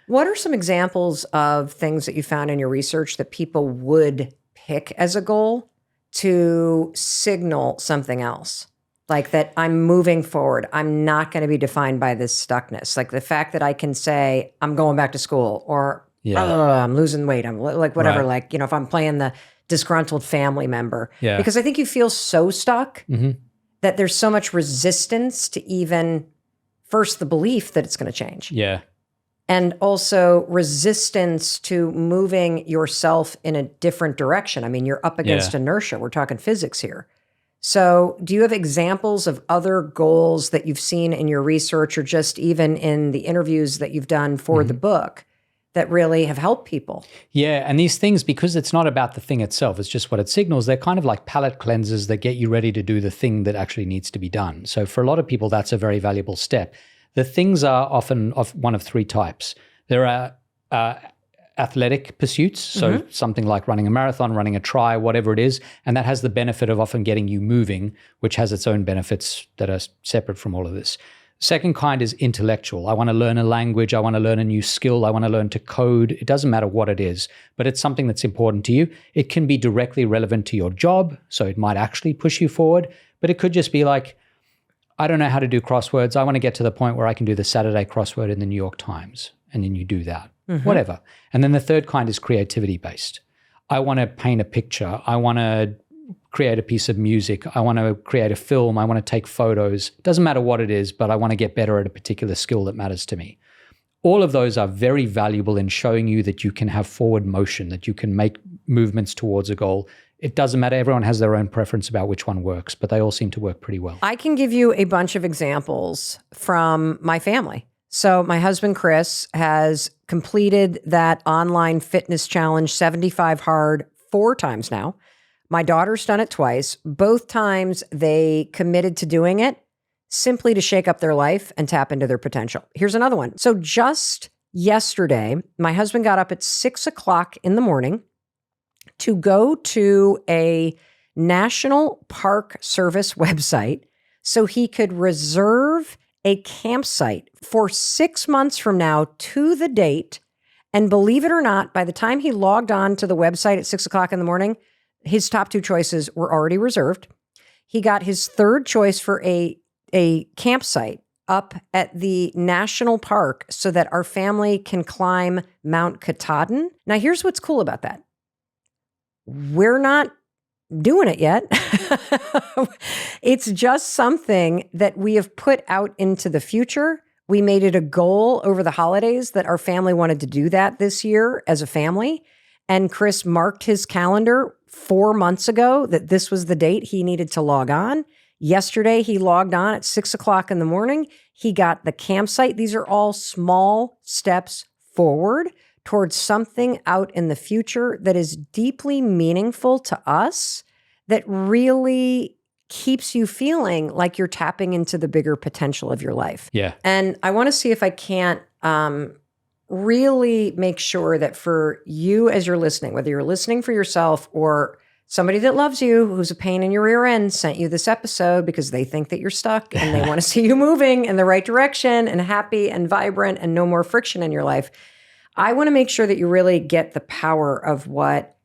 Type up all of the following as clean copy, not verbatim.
What are some examples of things that you found in your research that people would pick as a goal to signal something else? Like that I'm moving forward. I'm not going to be defined by this stuckness. Like the fact that I can say, I'm going back to school, or I'm losing weight. I'm like, whatever. Right. Like, if I'm playing the disgruntled family member, Yeah. because I think you feel so stuck Mm-hmm. that there's so much resistance to even first the belief that it's going to change. Yeah. And also resistance to moving yourself in a different direction. I mean, you're up against inertia. We're talking physics here. So do you have examples of other goals that you've seen in your research or just even in the interviews that you've done for the book that really have helped people? Yeah, and these things, because it's not about the thing itself, it's just what it signals, they're kind of like palate cleansers that get you ready to do the thing that actually needs to be done. So for a lot of people, that's a very valuable step. The things are often of one of three types. There are athletic pursuits, so something like running a marathon, running a tri, whatever it is, and that has the benefit of often getting you moving, which has its own benefits that are separate from all of this. Second kind is intellectual. I want to learn a language. I want to learn a new skill. I want to learn to code. It doesn't matter what it is, but it's something that's important to you. It can be directly relevant to your job, so it might actually push you forward, but it could just be like, I don't know how to do crosswords. I want to get to the point where I can do the Saturday crossword in the New York Times, and then you do that, whatever. And then the third kind is creativity-based. I want to paint a picture. I want to create a piece of music. I want to create a film. I want to take photos. Doesn't matter what it is, but I want to get better at a particular skill that matters to me. All of those are very valuable in showing you that you can have forward motion, that you can make movements towards a goal. It doesn't matter. Everyone has their own preference about which one works, but they all seem to work pretty well. I can give you a bunch of examples from my family. So my husband, Chris, has completed that online fitness challenge 75 hard 4 times now. My daughter's done it twice. Both times they committed to doing it simply to shake up their life and tap into their potential. Here's another one. So just yesterday, my husband got up at 6 o'clock in the morning to go to a National Park Service website so he could reserve a campsite for 6 months from now to the date. And believe it or not, by the time he logged on to the website at 6 o'clock in the morning, his top 2 choices were already reserved. He got his third choice for a campsite up at the national park so that our family can climb Mount Katahdin. Now, here's what's cool about that. We're not doing it yet. It's just something that we have put out into the future. We made it a goal over the holidays that our family wanted to do that this year as a family. And Chris marked his calendar 4 months ago that this was the date he needed to log on. Yesterday, he logged on at 6 o'clock in the morning. He got the campsite. These are all small steps forward towards something out in the future that is deeply meaningful to us, that really keeps you feeling like you're tapping into the bigger potential of your life. Yeah. And I want to see if I can't really make sure that for you as you're listening, whether you're listening for yourself or somebody that loves you, who's a pain in your rear end, sent you this episode because they think that you're stuck and they want to see you moving in the right direction and happy and vibrant and no more friction in your life. I want to make sure that you really get the power of what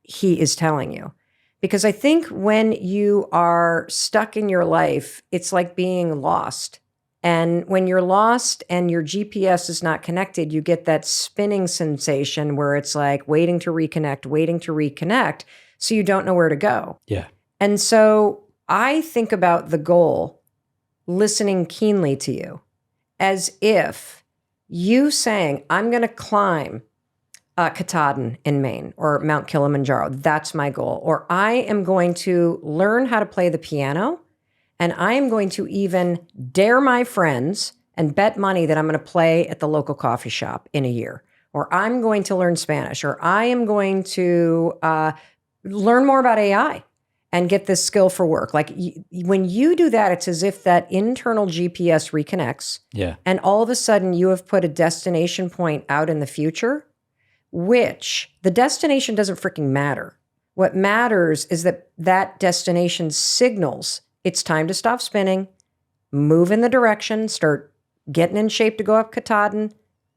he is telling you. Because I think when you are stuck in your life, it's like being lost. And when you're lost and your GPS is not connected, you get that spinning sensation where it's like waiting to reconnect. So you don't know where to go. Yeah. And so I think about the goal, listening keenly to you, as if you saying, I'm going to climb Katahdin in Maine or Mount Kilimanjaro. That's my goal. Or I am going to learn how to play the piano, and I am going to even dare my friends and bet money that I'm going to play at the local coffee shop in a year. Or I'm going to learn Spanish. Or I am going to learn more about AI and get this skill for work. Like when you do that, it's as if that internal GPS reconnects. Yeah. And all of a sudden you have put a destination point out in the future, which the destination doesn't freaking matter. What matters is that that destination signals it's time to stop spinning, move in the direction, start getting in shape to go up Katahdin,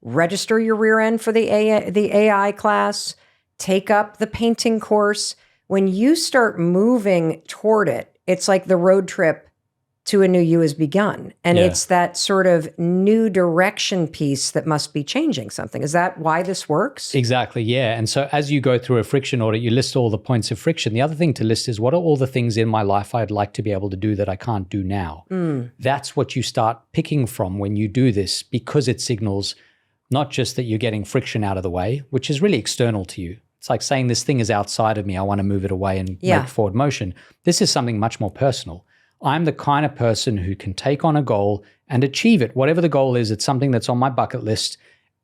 register your rear end for the AI class, take up the painting course. When you start moving toward it, it's like the road trip to a new you has begun. And it's that sort of new direction piece that must be changing something. Is that why this works? Exactly, yeah. And so as you go through a friction audit, you list all the points of friction. The other thing to list is, what are all the things in my life I'd like to be able to do that I can't do now? That's what you start picking from when you do this, because it signals not just that you're getting friction out of the way, which is really external to you. It's like saying, this thing is outside of me, I want to move it away and make forward motion. This is something much more personal. I'm the kind of person who can take on a goal and achieve it. Whatever the goal is, it's something that's on my bucket list.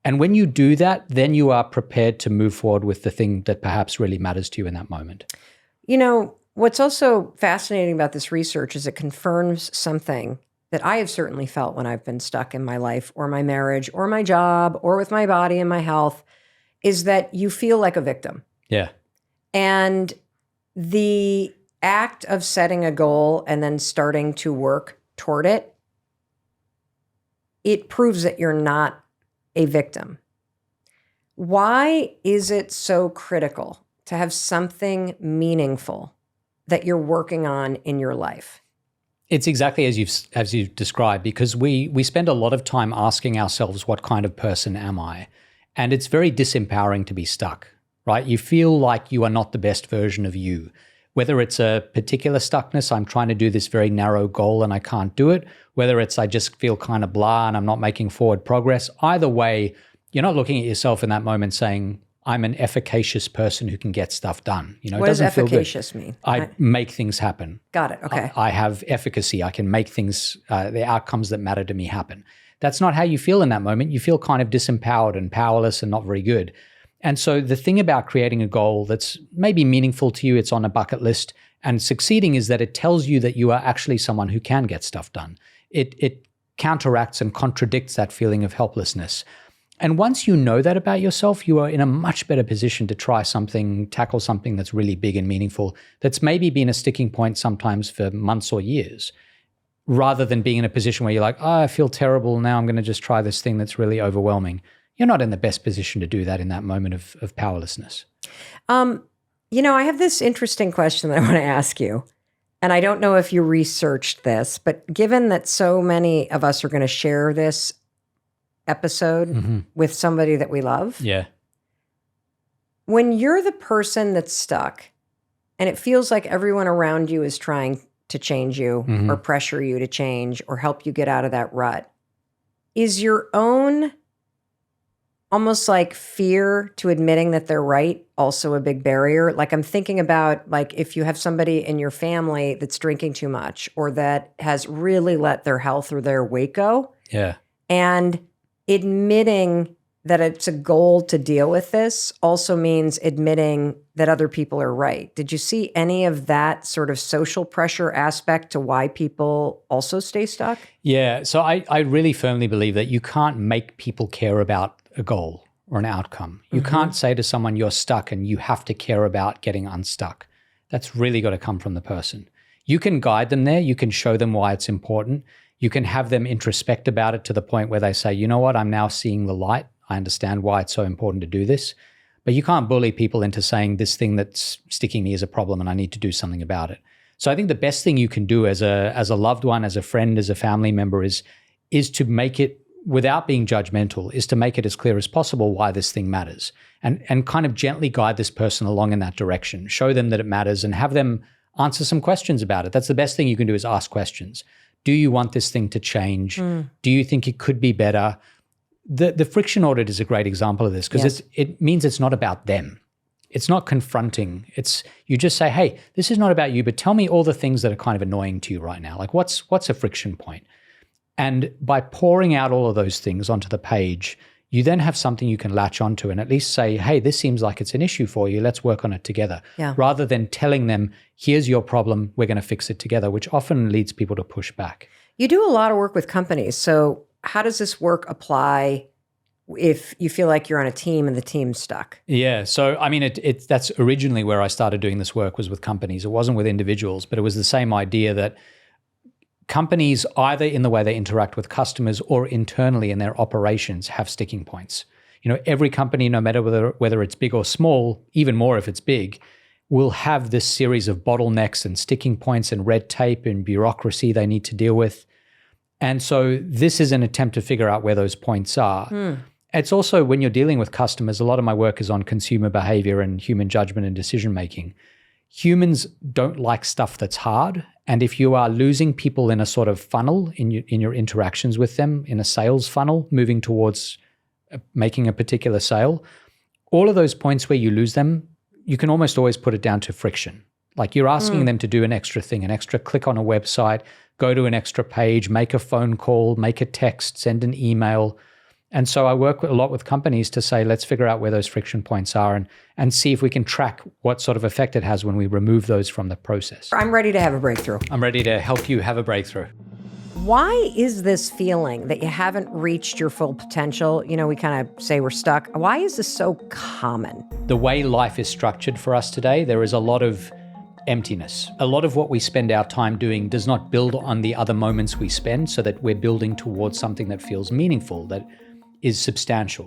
And when you do that, then you are prepared to move forward with the thing that perhaps really matters to you in that moment. You know, what's also fascinating about this research is it confirms something that I have certainly felt when I've been stuck in my life or my marriage or my job or with my body and my health, is that you feel like a victim. Yeah. And the act of setting a goal and then starting to work toward it, it proves that you're not a victim. Why is it so critical to have something meaningful that you're working on in your life? It's exactly as you've described, because we spend a lot of time asking ourselves, what kind of person am I? And it's very disempowering to be stuck, right? You feel like you are not the best version of you. Whether it's a particular stuckness, I'm trying to do this very narrow goal and I can't do it. Whether it's I just feel kind of blah and I'm not making forward progress. Either way, you're not looking at yourself in that moment saying, I'm an efficacious person who can get stuff done. You know, what does efficacious mean? I make things happen. Got it. Okay. I have efficacy. I can make things, the outcomes that matter to me happen. That's not how you feel in that moment. You feel kind of disempowered and powerless and not very good. And so the thing about creating a goal that's maybe meaningful to you, it's on a bucket list, and succeeding is that it tells you that you are actually someone who can get stuff done. It counteracts and contradicts that feeling of helplessness. And once you know that about yourself, you are in a much better position to try something, tackle something that's really big and meaningful, that's maybe been a sticking point sometimes for months or years, rather than being in a position where you're like, oh, I feel terrible, now I'm going to just try this thing that's really overwhelming. You're not in the best position to do that in that moment of powerlessness. You know, I have this interesting question that I want to ask you. And I don't know if you researched this, but given that so many of us are going to share this episode with somebody that we love. Yeah. When you're the person that's stuck and it feels like everyone around you is trying to change you or pressure you to change or help you get out of that rut, is your own almost like fear to admitting that they're right also a big barrier? Like, I'm thinking about, like, if you have somebody in your family that's drinking too much or that has really let their health or their weight go. Yeah. And admitting that it's a goal to deal with this also means admitting that other people are right. Did you see any of that sort of social pressure aspect to why people also stay stuck? Yeah. So I really firmly believe that you can't make people care about a goal or an outcome. You can't say to someone, you're stuck and you have to care about getting unstuck. That's really got to come from the person. You can guide them there. You can show them why it's important. You can have them introspect about it to the point where they say, you know what, I'm now seeing the light. I understand why it's so important to do this. But you can't bully people into saying this thing that's sticking me is a problem and I need to do something about it. So I think the best thing you can do as a loved one, as a friend, as a family member is to make it, without being judgmental, is to make it as clear as possible why this thing matters and kind of gently guide this person along in that direction. Show them that it matters and have them answer some questions about it. That's the best thing you can do, is ask questions. Do you want this thing to change? Do you think it could be better? The friction audit is a great example of this because it means it's not about them. It's not confronting. It's, you just say, hey, this is not about you, but tell me all the things that are kind of annoying to you right now. Like what's a friction point? And by pouring out all of those things onto the page, you then have something you can latch onto and at least say, hey, this seems like it's an issue for you. Let's work on it together. Yeah. Rather than telling them, here's your problem, we're going to fix it together, which often leads people to push back. You do a lot of work with companies. So how does this work apply if you feel like you're on a team and the team's stuck? Yeah. So, I mean, that's originally where I started doing this work, was with companies. It wasn't with individuals, but it was the same idea that companies, either in the way they interact with customers or internally in their operations, have sticking points. Every company, no matter whether it's big or small, even more if it's big, will have this series of bottlenecks and sticking points and red tape and bureaucracy they need to deal with. And so this is an attempt to figure out where those points are. It's also, when you're dealing with customers, a lot of my work is on consumer behavior and human judgment and decision making. Humans don't like stuff that's hard. And if you are losing people in a sort of funnel in your interactions with them, in a sales funnel, moving towards making a particular sale, all of those points where you lose them, you can almost always put it down to friction. Like you're asking them to do an extra thing, an extra click on a website, go to an extra page, make a phone call, make a text, send an email. And so I work a lot with companies to say, let's figure out where those friction points are and see if we can track what sort of effect it has when we remove those from the process. I'm ready to have a breakthrough. I'm ready to help you have a breakthrough. Why is this feeling that you haven't reached your full potential? We kind of say we're stuck. Why is this so common? The way life is structured for us today, there is a lot of emptiness. A lot of what we spend our time doing does not build on the other moments we spend, so that we're building towards something that feels meaningful, that is substantial.